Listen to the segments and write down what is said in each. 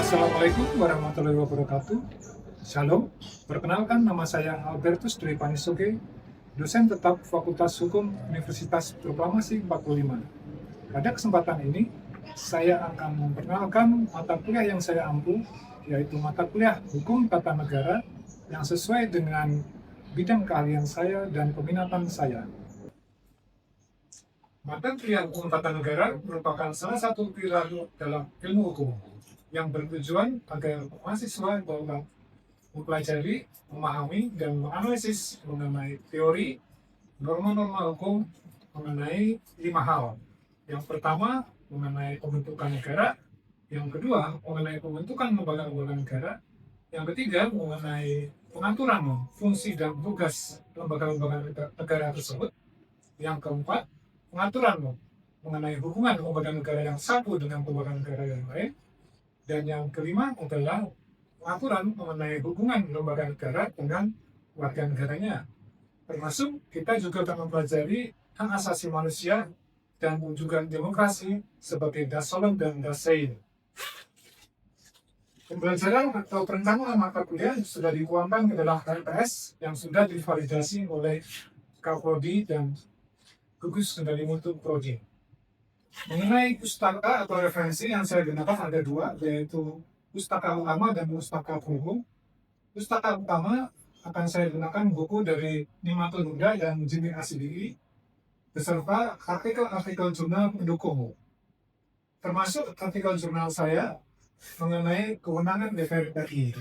Assalamualaikum warahmatullahi wabarakatuh. Shalom, perkenalkan nama saya Albertus Dwi Panisoge, dosen tetap Fakultas Hukum Universitas Proklamasi 45. Pada kesempatan ini, saya akan memperkenalkan mata kuliah yang saya ampu, yaitu mata kuliah Hukum Tata Negara yang sesuai dengan bidang keahlian saya dan peminatan saya. Mata kuliah Hukum Tata Negara merupakan salah satu pilar dalam ilmu hukum yang bertujuan agar mahasiswa dapat mempelajari, memahami, dan menganalisis mengenai teori, norma-norma hukum mengenai 5 hal. Yang pertama, mengenai pembentukan negara. Yang kedua, mengenai pembentukan lembaga-lembaga negara. Yang ketiga, mengenai pengaturan fungsi dan tugas lembaga-lembaga negara tersebut. Yang keempat, pengaturan mengenai hubungan lembaga negara yang satu dengan lembaga negara yang lain. Dan yang kelima adalah pengaturan mengenai hubungan lembaga negara dengan warga negaranya. Termasuk kita juga akan mempelajari hak asasi manusia dan juga demokrasi sebagai Dasolem dan Dasein. Pembelajaran atau perencanaan mata kuliah sudah dituangkan ke dalam RPS yang sudah divalidasi oleh Kapolri dan Gugus Kendali Mutu Prodi. Mengenai pustaka atau referensi yang saya gunakan ada 2, yaitu pustaka utama dan pustaka penghubung. Pustaka utama akan saya gunakan buku dari Nimatul Huda dan Jimmy Asidiki beserta artikel-artikel jurnal pendukung, termasuk artikel jurnal saya mengenai kewenangan DPR RI.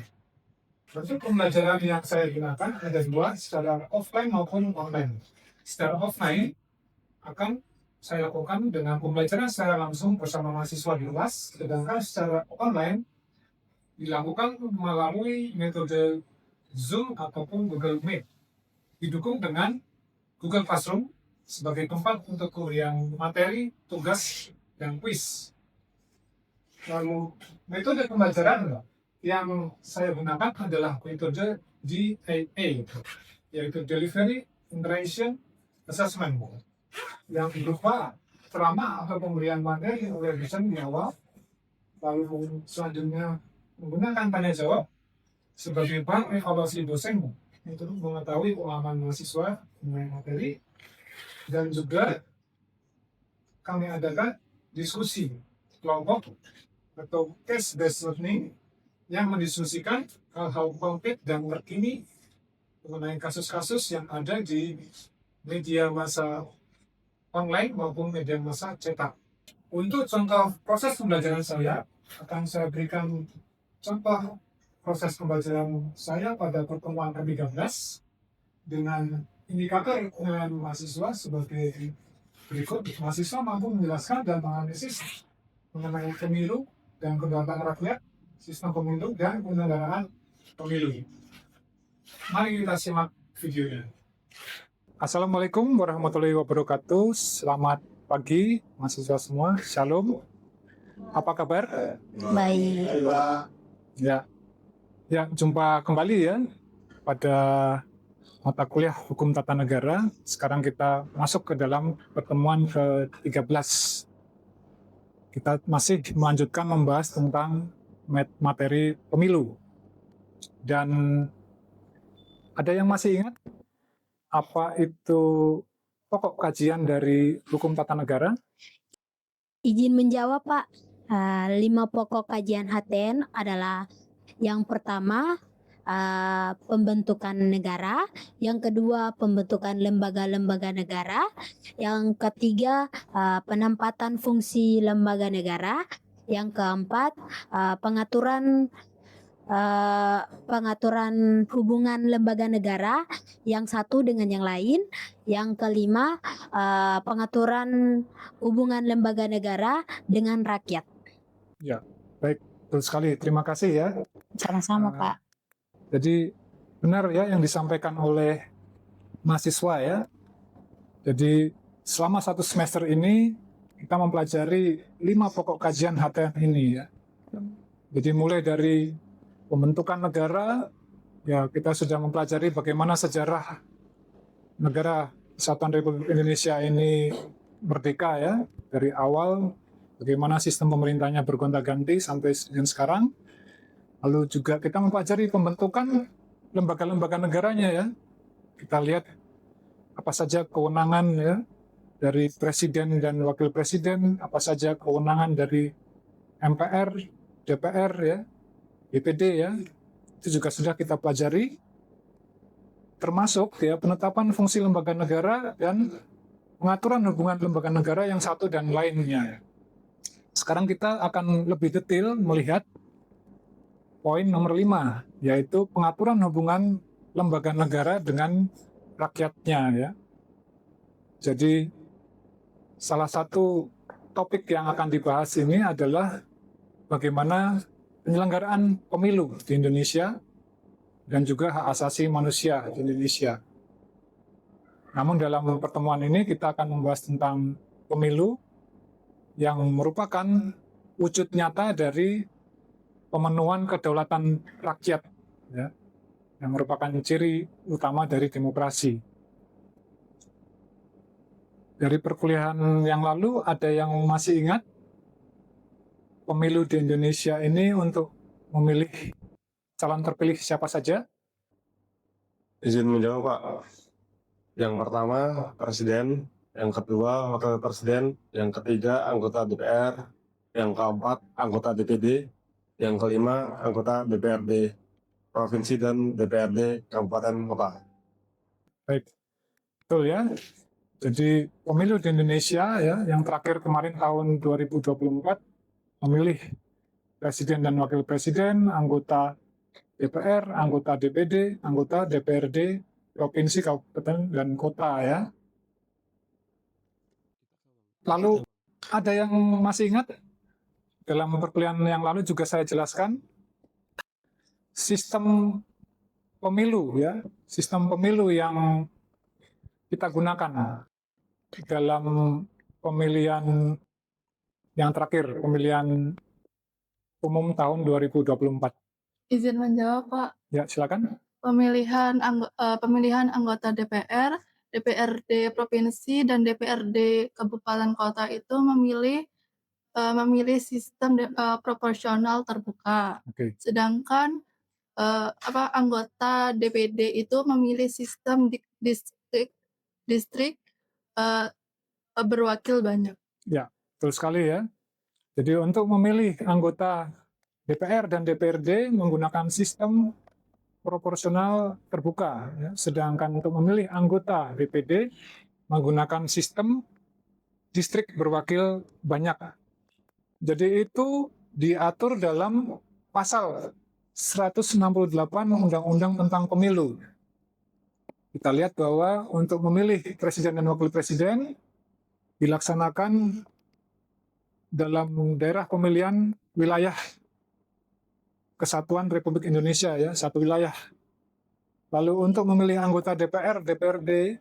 Bentuk pembelajaran yang saya gunakan ada 2, secara offline maupun online. Secara offline akan saya lakukan dengan pembelajaran secara langsung bersama mahasiswa di kelas, sedangkan secara online dilakukan melalui metode Zoom ataupun Google Meet, didukung dengan Google Classroom sebagai tempat untuk kuliah materi, tugas, dan kuis. Lalu metode pembelajaran yang saya gunakan adalah metode DAA, yaitu Delivery Interaction Assessment, yang berupa ceramah atau pemberian materi oleh dosen di awal, lalu selanjutnya menggunakan tanya jawab sebagai bahan evaluasi dosen untuk mengetahui pengalaman mahasiswa mengenai materi, dan juga kami adakan diskusi kelompok atau case based learning yang mendiskusikan hal-hal konkret dan terkini mengenai kasus-kasus yang ada di media massa online maupun media massa cetak. Untuk contoh proses pembelajaran saya, akan saya berikan contoh proses pembelajaran saya pada pertemuan ke-13 dengan indikator penilaian mahasiswa sebagai berikut. Mahasiswa mampu menjelaskan dan menganalisis mengenai pemilu dan kedaulatan rakyat, sistem pemilu, dan penyelenggaraan pemilu. Mari kita simak videonya. Assalamualaikum warahmatullahi wabarakatuh. Selamat pagi mahasiswa semua. Shalom. Apa kabar? Baik. Ya, jumpa kembali ya pada mata kuliah Hukum Tata Negara. Sekarang kita masuk ke dalam pertemuan ke-13. Kita masih melanjutkan membahas tentang materi pemilu. Dan ada yang masih ingat apa itu pokok kajian dari Hukum Tata Negara? Izin menjawab, Pak. 5 pokok kajian HTN adalah yang pertama pembentukan negara, yang kedua pembentukan lembaga-lembaga negara, yang ketiga penempatan fungsi lembaga negara, yang keempat pengaturan hubungan lembaga negara yang satu dengan yang lain, yang kelima pengaturan hubungan lembaga negara dengan rakyat. Ya, baik, betul sekali. Terima kasih ya. Sama-sama, Pak. Jadi benar ya yang disampaikan oleh mahasiswa ya. Jadi selama 1 semester ini kita mempelajari 5 pokok kajian HTN ini ya. Jadi mulai dari pembentukan negara, ya kita sudah mempelajari bagaimana sejarah negara Kesatuan Republik Indonesia ini merdeka ya, dari awal bagaimana sistem pemerintahnya bergonta-ganti sampai dengan sekarang. Lalu juga kita mempelajari pembentukan lembaga-lembaga negaranya ya. Kita lihat apa saja kewenangan ya dari presiden dan wakil presiden, apa saja kewenangan dari MPR, DPR ya, DPD ya. Itu juga sudah kita pelajari, termasuk ya penetapan fungsi lembaga negara dan pengaturan hubungan lembaga negara yang satu dan lainnya. Sekarang kita akan lebih detail melihat poin nomor 5, yaitu pengaturan hubungan lembaga negara dengan rakyatnya ya. Jadi salah satu topik yang akan dibahas ini adalah bagaimana penyelenggaraan pemilu di Indonesia dan juga hak asasi manusia di Indonesia. Namun dalam pertemuan ini kita akan membahas tentang pemilu yang merupakan wujud nyata dari pemenuhan kedaulatan rakyat ya, yang merupakan ciri utama dari demokrasi. Dari perkuliahan yang lalu ada yang masih ingat pemilu di Indonesia ini untuk memilih calon terpilih siapa saja? Izin menjawab, Pak. Yang pertama, presiden. Yang kedua, wakil presiden. Yang ketiga, anggota DPR. Yang keempat, anggota DPD. Yang kelima, anggota DPRD Provinsi dan DPRD Kabupaten Kota. Baik, betul ya. Jadi pemilu di Indonesia ya, yang terakhir kemarin tahun 2024 memilih presiden dan wakil presiden, anggota DPR, anggota DPD, anggota DPRD, provinsi, kabupaten, dan kota ya. Lalu ada yang masih ingat? Dalam perkuliahan yang lalu juga saya jelaskan sistem pemilu ya, sistem pemilu yang kita gunakan dalam pemilihan yang terakhir, pemilihan umum tahun 2024. Izin menjawab, Pak. Ya, silakan. Pemilihan anggota DPR, DPRD provinsi dan DPRD kabupaten kota itu memilih sistem proporsional terbuka. Oke. Sedangkan anggota DPD itu memilih sistem distrik berwakil banyak. Ya, betul sekali ya. Jadi untuk memilih anggota DPR dan DPRD menggunakan sistem proporsional terbuka, ya. Sedangkan untuk memilih anggota DPD menggunakan sistem distrik berwakil banyak. Jadi itu diatur dalam pasal 168 Undang-Undang tentang Pemilu. Kita lihat bahwa untuk memilih presiden dan wakil presiden dilaksanakan dalam daerah pemilihan wilayah Kesatuan Republik Indonesia ya, satu wilayah. Lalu untuk memilih anggota DPR, DPRD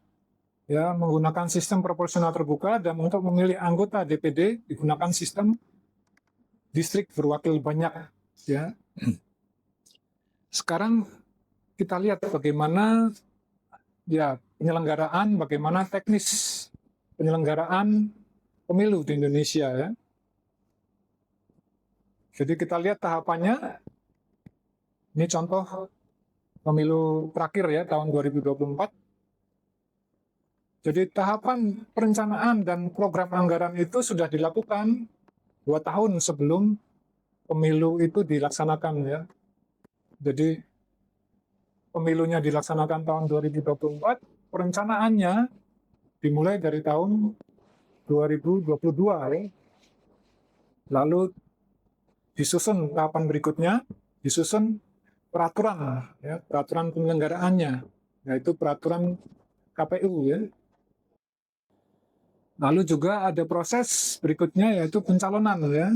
ya menggunakan sistem proporsional terbuka, dan untuk memilih anggota DPD digunakan sistem distrik berwakil banyak ya. Sekarang kita lihat bagaimana ya penyelenggaraan, bagaimana teknis penyelenggaraan pemilu di Indonesia ya. Jadi kita lihat tahapannya. Ini contoh pemilu terakhir ya tahun 2024. Jadi tahapan perencanaan dan program anggaran itu sudah dilakukan 2 tahun sebelum pemilu itu dilaksanakan ya. Jadi pemilunya dilaksanakan tahun 2024, perencanaannya dimulai dari tahun 2022 ya. Lalu disusun tahapan berikutnya, disusun peraturan ya, peraturan penyelenggaraannya, yaitu peraturan KPU ya. Lalu juga ada proses berikutnya yaitu pencalonan ya.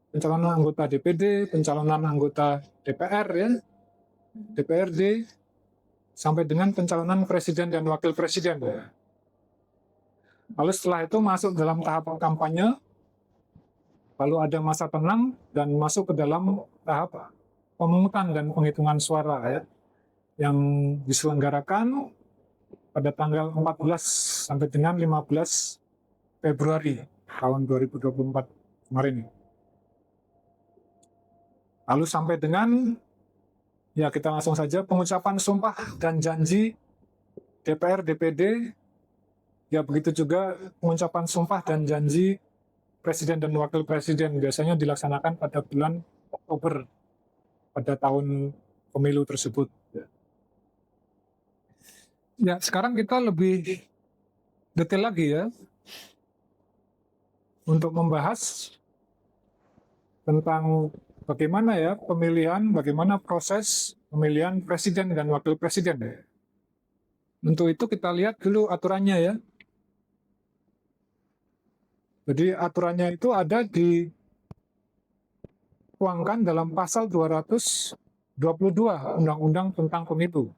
Pencalonan anggota DPD, pencalonan anggota DPR ya, DPRD, sampai dengan pencalonan presiden dan wakil presiden. Lalu setelah itu masuk dalam tahap kampanye, lalu ada masa tenang dan masuk ke dalam tahap pemungutan dan penghitungan suara ya, yang diselenggarakan pada tanggal 14 sampai dengan 15 Februari tahun 2024 kemarin. Lalu sampai dengan, ya kita langsung saja, pengucapan sumpah dan janji DPR, DPD, ya begitu juga pengucapan sumpah dan janji Presiden dan Wakil Presiden biasanya dilaksanakan pada bulan Oktober pada tahun pemilu tersebut. Ya, sekarang kita lebih detail lagi ya untuk membahas tentang bagaimana ya bagaimana proses pemilihan presiden dan wakil presiden. Untuk itu kita lihat dulu aturannya ya. Jadi aturannya itu ada dituangkan dalam pasal 222 Undang-Undang tentang Pemilu.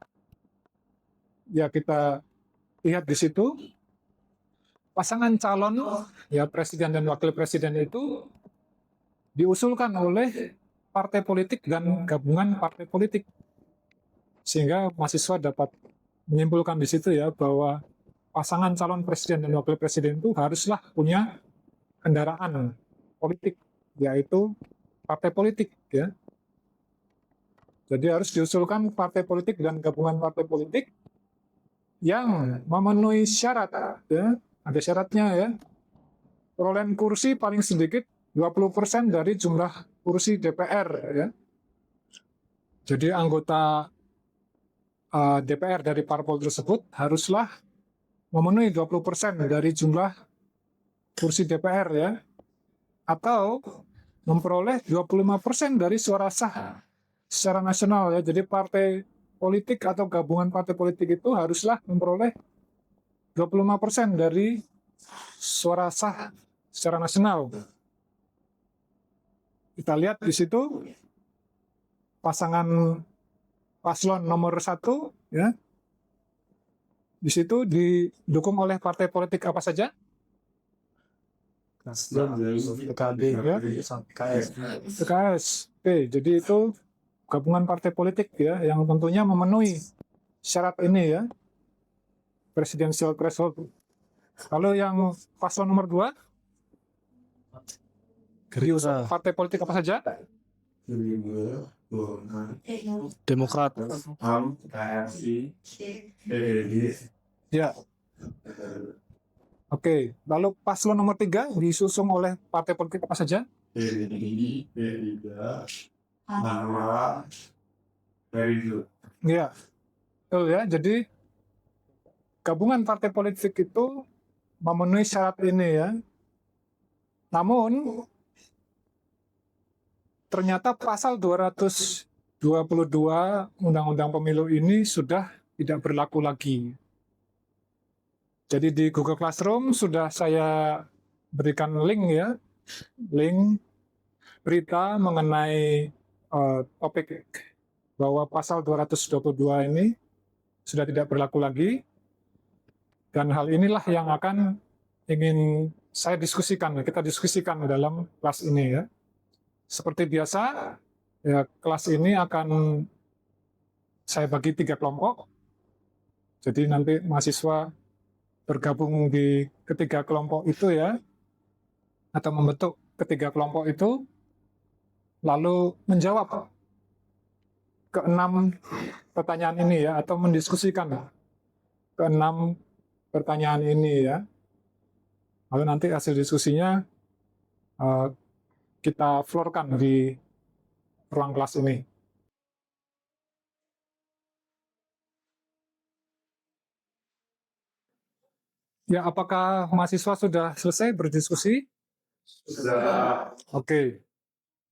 Ya kita lihat di situ pasangan calon ya presiden dan wakil presiden itu diusulkan oleh partai politik dan gabungan partai politik. Sehingga mahasiswa dapat menyimpulkan di situ ya bahwa pasangan calon presiden dan wakil presiden itu haruslah punya kendaraan politik, yaitu partai politik ya. Jadi harus diusulkan partai politik dan gabungan partai politik yang memenuhi syarat ya. Ada syaratnya ya. Perolehan kursi paling sedikit 20% dari jumlah kursi DPR ya. Jadi anggota DPR dari parpol tersebut haruslah memenuhi 20% dari jumlah kursi DPR ya. Atau memperoleh 25% dari suara sah secara nasional ya. Jadi partai politik atau gabungan partai politik itu haruslah memperoleh 25% dari suara sah secara nasional. Kita lihat di situ pasangan paslon nomor 1 ya. Di situ didukung oleh partai politik apa saja? PKB, Ya. PKS. Oke, jadi itu gabungan partai politik ya yang tentunya memenuhi syarat ini ya. Presidensial threshold. Kalau yang paslon nomor 2 Gerindra, partai politik apa saja? Demokrat, Ya. Oke, lalu paslon nomor 3 disusung oleh partai politik apa saja? Ya. Betul ya. Jadi gabungan partai politik itu memenuhi syarat ini ya. Namun ternyata pasal 222 Undang-Undang Pemilu ini sudah tidak berlaku lagi. Jadi di Google Classroom sudah saya berikan link ya, link berita mengenai topik bahwa pasal 222 ini sudah tidak berlaku lagi. Dan hal inilah yang akan ingin saya diskusikan, kita diskusikan dalam kelas ini ya. Seperti biasa, ya kelas ini akan saya bagi 3 kelompok. Jadi nanti mahasiswa bergabung di ketiga kelompok itu ya, atau membentuk ketiga kelompok itu, lalu menjawab ke-6 pertanyaan ini ya, atau mendiskusikan ke-6 pertanyaan ini ya. Lalu nanti hasil diskusinya kita floorkan di ruang kelas ini. Ya, apakah mahasiswa sudah selesai berdiskusi? Sudah. Oke.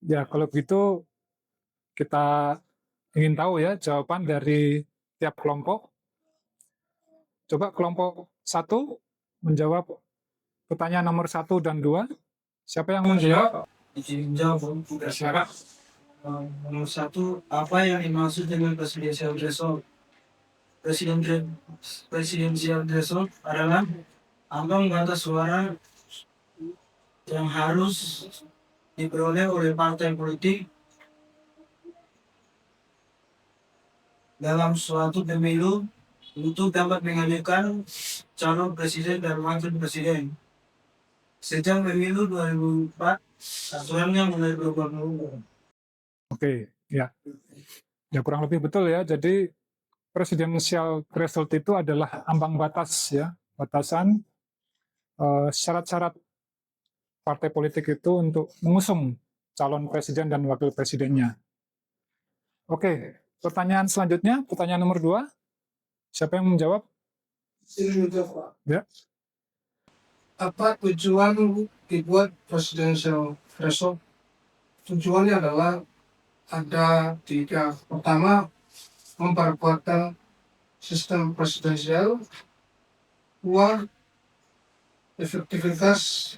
Ya, kalau begitu kita ingin tahu ya jawaban dari tiap kelompok. Coba kelompok 1 menjawab pertanyaan nomor 1 dan 2. Siapa yang menjawab? Jawab silakan. Nomor 1, apa yang dimaksud dengan presidensial threshold? Presidensial threshold adalah ambang batas suara yang harus diperoleh oleh partai politik dalam suatu pemilu untuk dapat mengajukan calon presiden dan wakil presiden. Sejak pemilu 2004, aturannya mulai berubah-ubah. Oke, ya. Ya kurang lebih betul ya. Jadi presidensial threshold itu adalah ambang batas ya, batasan syarat-syarat partai politik itu untuk mengusung calon presiden dan wakil presidennya. Oke, pertanyaan selanjutnya, pertanyaan nomor 2. Siapa yang menjawab? Ya. Apa tujuan dibuat presidential threshold? Tujuannya adalah ada 3. Pertama, memperkuatkan sistem presidensial. 2, efektivitas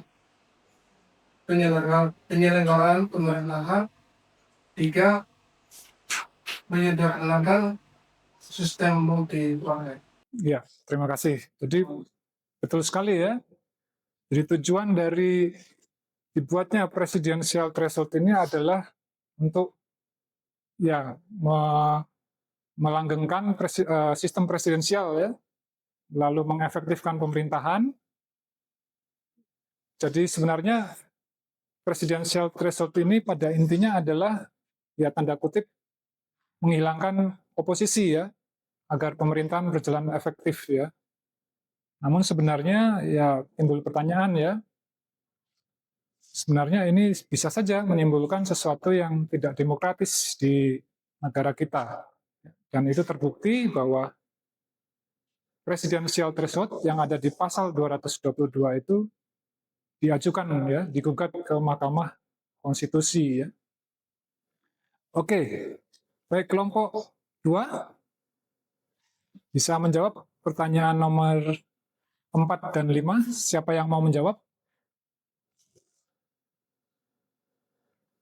penyelenggaraan pemerintahan. 3, menyederhanakan sistem multi-partai. Ya, terima kasih. Jadi betul sekali ya. Jadi tujuan dari dibuatnya presidensial threshold ini adalah untuk ya melanggengkan sistem presidensial ya, lalu mengefektifkan pemerintahan. Jadi sebenarnya presidensial threshold ini pada intinya adalah ya tanda kutip menghilangkan oposisi ya, agar pemerintahan berjalan efektif ya. Namun sebenarnya ya timbul pertanyaan ya, sebenarnya ini bisa saja menimbulkan sesuatu yang tidak demokratis di negara kita. Dan itu terbukti bahwa presidensial threshold yang ada di pasal 222 itu diajukan ya, digugat ke Mahkamah Konstitusi ya. Oke, baik kelompok 2 bisa menjawab pertanyaan nomor 4 dan 5. Siapa yang mau menjawab?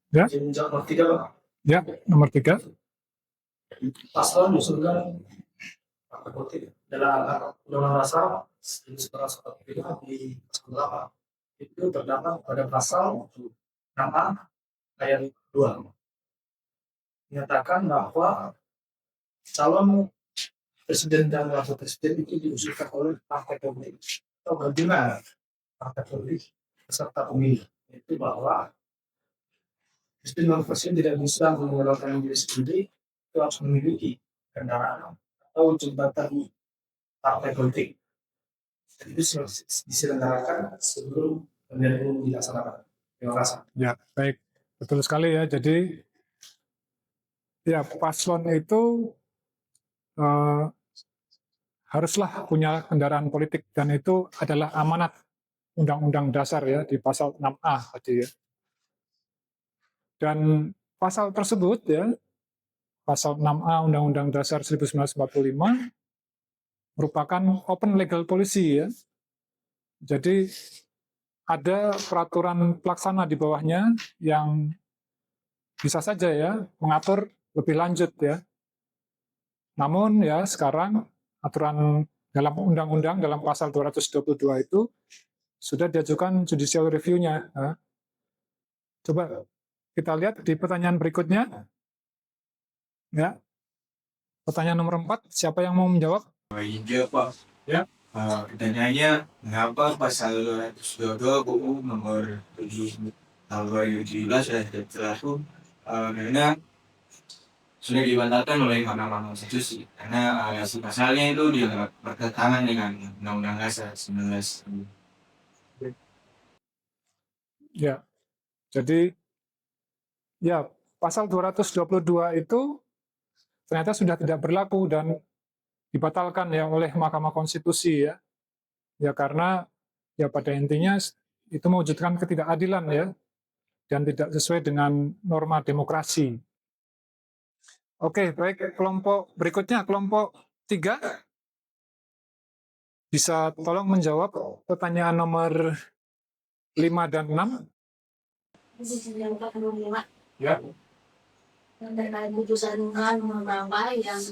Ya, Menjawab tiga, Pak. ya nomor 3. Pasal diusulkan partai politik dalam undang-undang dasar 1945 di pasal 8 itu terdapat pada pasal 6A ayat 2 menyatakan bahwa calon presiden dan wakil presiden itu diusulkan oleh partai politik atau gabungan partai politik peserta pemilu. Itu bahwa presiden dan presiden tidak bisa mengeluarkan diri sendiri, itu harus memiliki kendaraan atau jembatan partai politik. Itu diselenggarakan sebelum pemilihan dilaksanakan. Terima kasih. Ya, baik. Betul sekali ya. Jadi ya paslon itu haruslah punya kendaraan politik dan itu adalah amanat Undang-Undang Dasar ya di pasal 6A tadi ya. Dan pasal tersebut ya, pasal 6A Undang-Undang Dasar 1945 merupakan open legal policy ya. Jadi ada peraturan pelaksana di bawahnya yang bisa saja ya mengatur lebih lanjut ya. Namun ya sekarang aturan dalam undang-undang dalam pasal 222 itu sudah diajukan judicial review-nya. Ya. Coba kita lihat di pertanyaan berikutnya. Ya. Pertanyaan nomor 4, siapa yang mau menjawab? Iya Pak. Ya. Pertanyaannya, mengapa pasal 222 UU nomor 7 tahun 2017 telah itu karena sudah dibatalkan oleh Mahkamah Konstitusi karena isi pasalnya itu dia bertentangan dengan Undang-Undang Dasar 19. Ya. Jadi ya pasal 222 itu ternyata sudah tidak berlaku dan dibatalkan ya oleh Mahkamah Konstitusi ya. Ya karena ya pada intinya itu mewujudkan ketidakadilan ya dan tidak sesuai dengan norma demokrasi. Oke, baik kelompok berikutnya kelompok 3 bisa tolong menjawab pertanyaan nomor 5 dan 6. Ya. Dengan putusan nomor berapa yang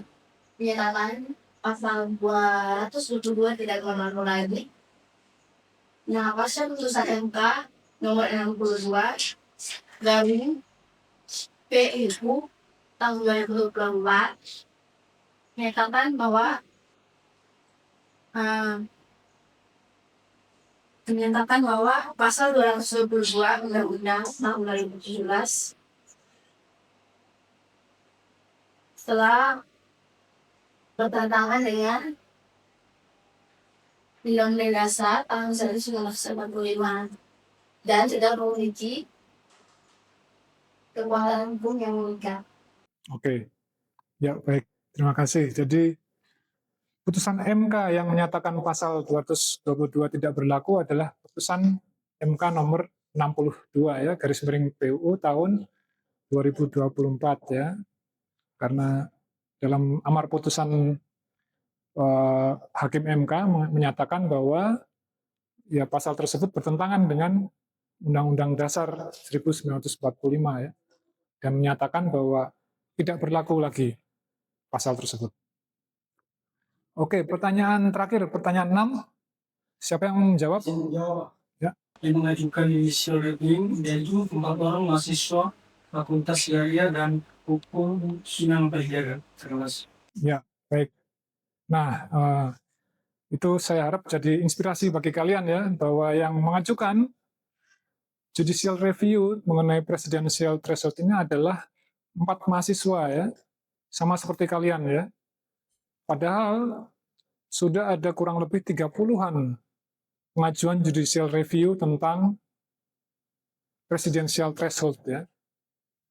menyatakan pasal 222 tidak berlaku lagi. Nah, pasal putusan MK nomor 62 garing PIU tahun 2024 menyatakan bahwa pasal 222 Undang-Undang tahun 2017 setelah bertentangan dengan Undang-Undang Dasar tahun 1945 dan tidak memiliki kekuatan hukum yang mengikat. Oke, ya baik. Terima kasih. Jadi putusan MK yang menyatakan pasal 222 tidak berlaku adalah putusan MK nomor 62 ya, garis miring PUU tahun 2024 ya. Karena dalam amar putusan Hakim MK menyatakan bahwa ya pasal tersebut bertentangan dengan Undang-Undang Dasar 1945 ya, dan menyatakan bahwa tidak berlaku lagi pasal tersebut. Oke, pertanyaan terakhir, pertanyaan 6. Siapa yang menjawab? Saya menjawab. Ya. Yang mengajukan judicial review yaitu 4 orang mahasiswa Fakultas Syariah dan Hukum Sunan Kalijaga. Terima kasih. Ya, baik. Nah, itu saya harap jadi inspirasi bagi kalian ya, bahwa yang mengajukan judicial review mengenai presidential threshold ini adalah 4 mahasiswa ya, sama seperti kalian ya. Padahal sudah ada kurang lebih 30-an pengajuan judicial review tentang presidential threshold ya.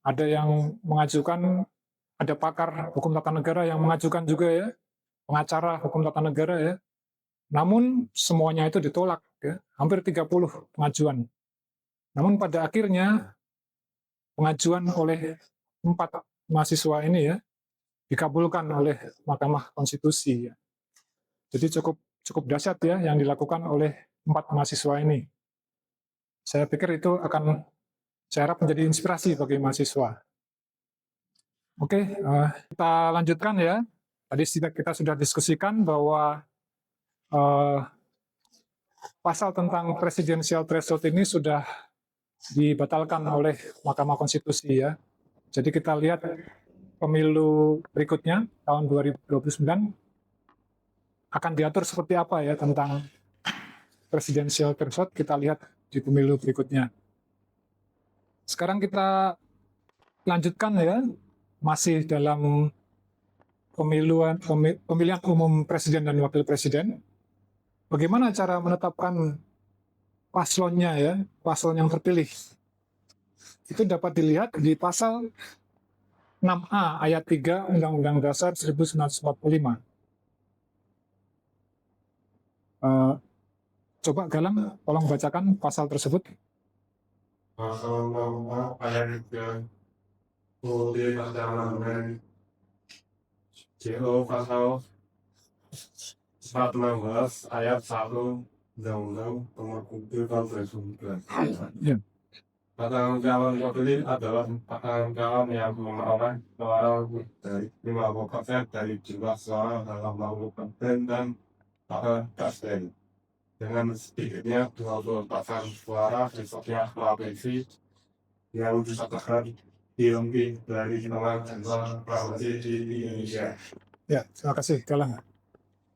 Ada yang mengajukan, ada pakar hukum tata negara yang mengajukan juga ya, pengacara hukum tata negara ya. Namun semuanya itu ditolak ya, hampir 30 pengajuan. Namun pada akhirnya pengajuan oleh 4 mahasiswa ini ya dikabulkan oleh Mahkamah Konstitusi ya. Jadi cukup dahsyat ya yang dilakukan oleh 4 mahasiswa ini. Saya pikir itu akan, saya harap menjadi inspirasi bagi mahasiswa. Oke, kita lanjutkan ya. Tadi kita sudah diskusikan bahwa pasal tentang presidensial threshold ini sudah dibatalkan oleh Mahkamah Konstitusi ya. Jadi kita lihat pemilu berikutnya tahun 2029 akan diatur seperti apa ya tentang presidensial threshold, kita lihat di pemilu berikutnya. Sekarang kita lanjutkan ya, masih dalam pemilihan umum presiden dan wakil presiden. Bagaimana cara menetapkan paslonnya ya, paslon yang terpilih? Itu dapat dilihat di pasal 6A ayat 3 Undang-Undang Dasar 1945. Coba Galang, tolong bacakan pasal tersebut. Pasal 6 ayat 3 boleh dengan JO pasal 416 ayat 1 Undang-Undang Nomor 7 Tahun 2019. Ya. Pasangan calon terpilih adalah pasangan calon yang memperoleh suara dari 50% dari jumlah suara dalam 60% dan pada presiden dengan sedikitnya 20% suara di setiap provinsi yang disatakan diambil dari jumlah provinsi di Indonesia. Ya, terima kasih Galang.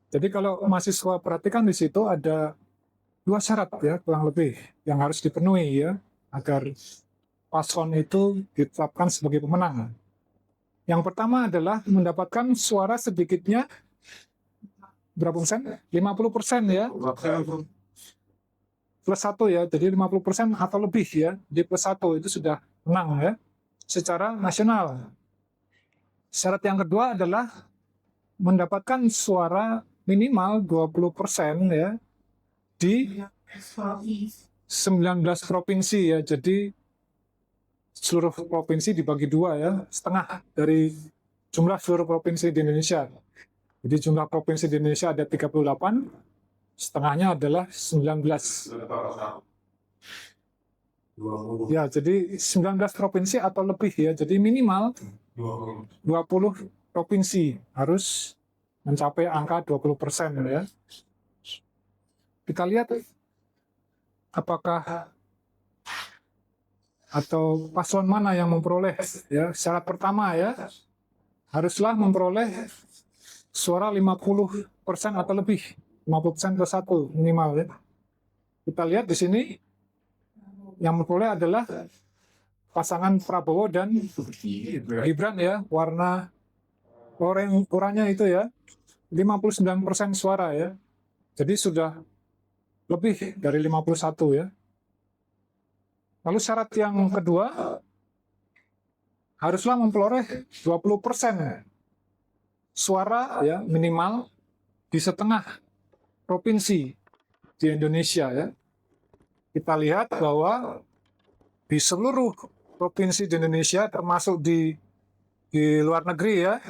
Jadi kalau mahasiswa perhatikan di situ ada 2 syarat ya kurang lebih yang harus dipenuhi ya agar paslon itu ditetapkan sebagai pemenang. Yang pertama adalah mendapatkan suara sedikitnya berapa persen? 50% ya. Plus 1 ya, jadi 50% atau lebih ya. Di plus 1 itu sudah menang ya secara nasional. Syarat yang kedua adalah mendapatkan suara minimal 20% ya di 19 provinsi ya, jadi seluruh provinsi dibagi 2 ya, setengah dari jumlah seluruh provinsi di Indonesia. Jadi jumlah provinsi di Indonesia ada 38, setengahnya adalah 19. Ya, jadi 19 provinsi atau lebih ya, jadi minimal 20 provinsi harus mencapai angka 20% ya. Kita lihat apakah atau paslon mana yang memperoleh ya. Syarat pertama ya, haruslah memperoleh suara 50% atau lebih, 50% plus 1 minimal ya. Kita lihat di sini yang memperoleh adalah pasangan Prabowo dan Gibran ya, warna ukurannya itu ya 59% suara ya. Jadi sudah lebih dari 51 ya. Lalu syarat yang kedua, haruslah memperoleh 20% suara ya minimal di setengah provinsi di Indonesia ya. Kita lihat bahwa di seluruh provinsi di Indonesia, termasuk di luar negeri ya,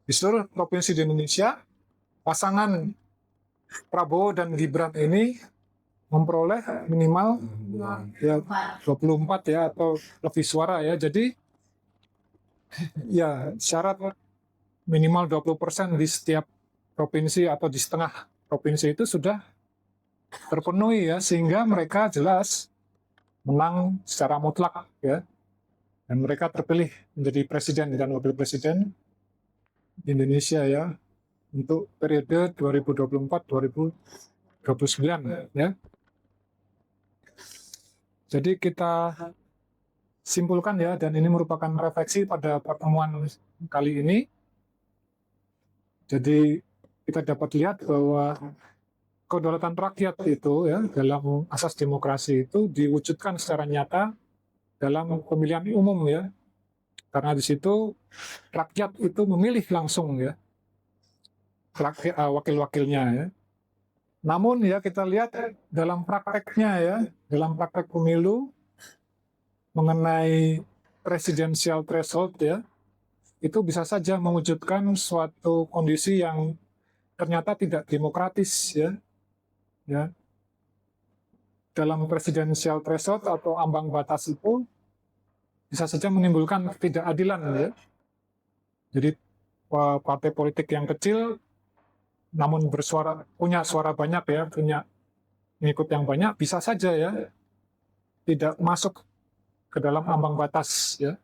di seluruh provinsi di Indonesia, pasangan Prabowo dan Gibran ini memperoleh minimal ya 24 ya atau lebih suara ya. Jadi ya syarat minimal 20% di setiap provinsi atau di setengah provinsi itu sudah terpenuhi ya, sehingga mereka jelas menang secara mutlak ya. Dan mereka terpilih menjadi presiden dan wakil presiden di Indonesia ya untuk periode 2024-2029 ya. Jadi kita simpulkan ya, dan ini merupakan refleksi pada pertemuan kali ini. Jadi kita dapat lihat bahwa kedaulatan rakyat itu ya dalam asas demokrasi itu diwujudkan secara nyata dalam pemilihan umum ya. Karena di situ rakyat itu memilih langsung ya wakil-wakilnya ya. Namun ya kita lihat dalam prakteknya ya, dalam praktek pemilu mengenai presidensial threshold ya, itu bisa saja mewujudkan suatu kondisi yang ternyata tidak demokratis ya. Ya. Dalam presidensial threshold atau ambang batas itu bisa saja menimbulkan ketidakadilan ya. Jadi partai politik yang kecil namun punya suara banyak ya, punya pengikut yang banyak, bisa saja ya tidak masuk ke dalam ambang batas ya.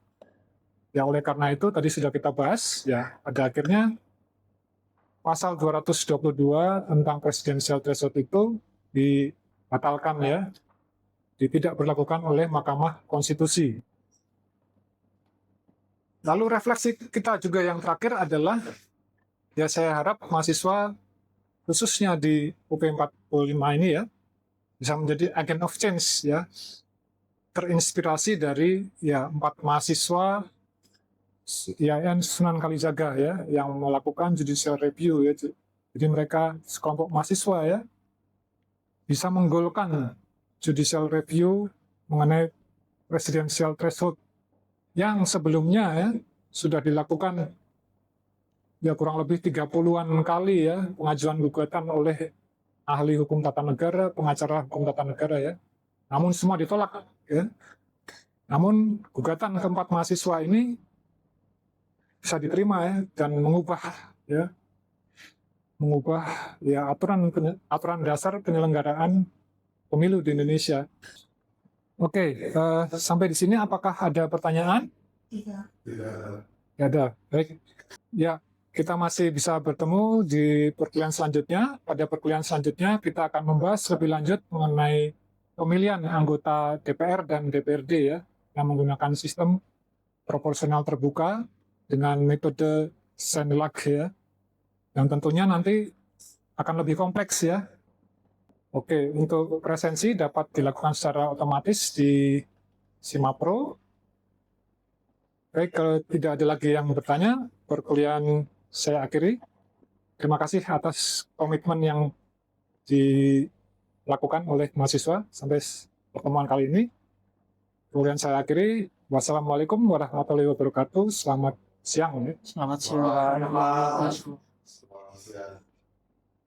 Ya oleh karena itu tadi sudah kita bahas ya, pada akhirnya pasal 222 tentang presidensial threshold itu dibatalkan ya, tidak berlakukan oleh Mahkamah Konstitusi. Lalu refleksi kita juga yang terakhir adalah ya saya harap mahasiswa khususnya di UP 45 ini ya bisa menjadi agent of change ya, terinspirasi dari ya 4 mahasiswa IAIN Sunan Kalijaga ya yang melakukan judicial review ya. Jadi mereka sekelompok mahasiswa ya bisa menggolkan judicial review mengenai presidensial threshold yang sebelumnya ya sudah dilakukan ya kurang lebih 30-an kali ya pengajuan gugatan oleh ahli hukum tata negara, pengacara hukum tata negara ya. Namun semua ditolak ya. Namun gugatan keempat mahasiswa ini bisa diterima ya dan mengubah ya aturan dasar penyelenggaraan pemilu di Indonesia. Oke, sampai di sini apakah ada pertanyaan? Tidak. Tidak ada. Baik. Ya, kita masih bisa bertemu di perkuliahan selanjutnya. Pada perkuliahan selanjutnya kita akan membahas lebih lanjut mengenai pemilihan anggota DPR dan DPRD ya, yang menggunakan sistem proporsional terbuka dengan metode Senilak ya, yang tentunya nanti akan lebih kompleks ya. Oke, untuk presensi dapat dilakukan secara otomatis di Simapro. Baik, kalau tidak ada lagi yang bertanya, perkuliahan saya akhiri. Terima kasih atas komitmen yang dilakukan oleh mahasiswa sampai pertemuan kali ini. Kemudian saya akhiri. Wassalamualaikum warahmatullahi wabarakatuh. Selamat siang. Selamat siang. Wah.